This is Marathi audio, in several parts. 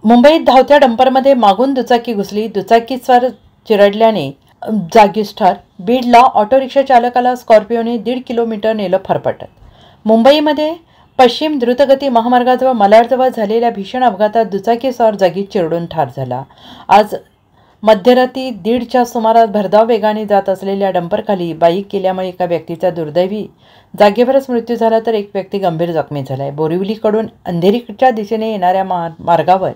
मुंबईत धावत्या डंपरमध्ये मागून दुचाकी घुसली, दुचाकीस्वार चिरडल्याने जागीच ठार. बीडला ऑटो रिक्षा चालकाला स्कॉर्पिओने 1.5 किलोमीटर नेलं फरफटत. मुंबईमध्ये पश्चिम द्रुतगती महामार्गाजवळ मालाडजवळ झालेल्या भीषण अपघातात दुचाकीस्वार जागीच चिरडून ठार झाला. आज मध्यरात्री 1:30च्या सुमारास भरधाव वेगाने जात असलेल्या डंपरखाली बाईक गेल्यामुळे एका व्यक्तीचा दुर्दैवी जागेवरच मृत्यू झाला, तर एक व्यक्ती गंभीर जखमी झाला आहे. बोरिवलीकडून अंधेरीच्या दिशेने येणाऱ्या मार्गावर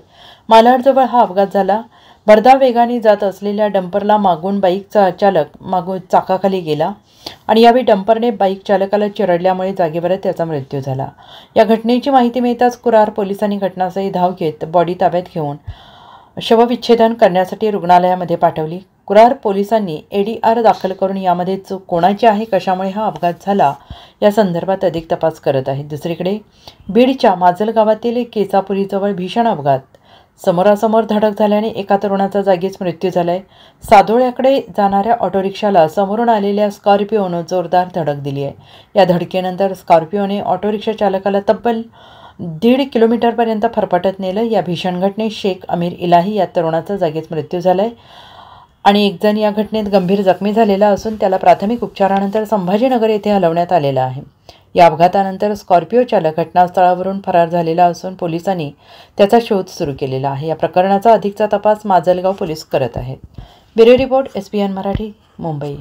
मालाडजवळ हा अपघात झाला. भरधाव वेगाने जात असलेल्या डंपरला मागून बाईकचा चालक मागून चाकाखाली गेला आणि यावेळी डंपरने बाईक चालकाला चिरडल्यामुळे जागेवरच त्याचा मृत्यू झाला. या घटनेची माहिती मिळताच कुरार पोलिसांनी घटनास्थळी धाव घेत बॉडी ताब्यात घेऊन शवविच्छेदन करण्यासाठी रुग्णालयामध्ये पाठवली. कुरार पोलिसांनी ADR दाखल करून यामध्ये चूक कोणाची आहे, कशामुळे हा अपघात झाला या संदर्भात अधिक तपास करत आहेत. दुसरीकडे बीडच्या माजल गावातील केसापुरीजवळ भीषण अपघात. समोरासमोर धडक झाल्याने एका तरुणाचा जागीच मृत्यू झालाय. सादोळ्याकडे जाणाऱ्या ऑटो रिक्षाला समोरून आलेल्या स्कॉर्पिओनं जोरदार धडक दिली आहे. या धडकेनंतर स्कॉर्पिओने ऑटो रिक्षा चालकाला तब्बल 1.5 किलोमीटरपर्यंत फरफटत नेलं. या भीषण घटनेत शेख अमीर इलाही या तरुणाचा जागीच मृत्यू झालाय आणि एक जण या घटनेत गंभीर जखमी झालेला असून त्याला प्राथमिक उपचारानंतर संभाजीनगर येथे हलवण्यात आलेला आहे. या अपघातानंतर स्कॉर्पिओ चालक घटनास्थळावरून फरार झालेला असून पोलिसांनी त्याचा शोध सुरू केलेला आहे. या प्रकरणाचा अधिकचा तपास माजलगाव पोलीस करत आहेत. Bureau report SBN Marathi, Mumbai.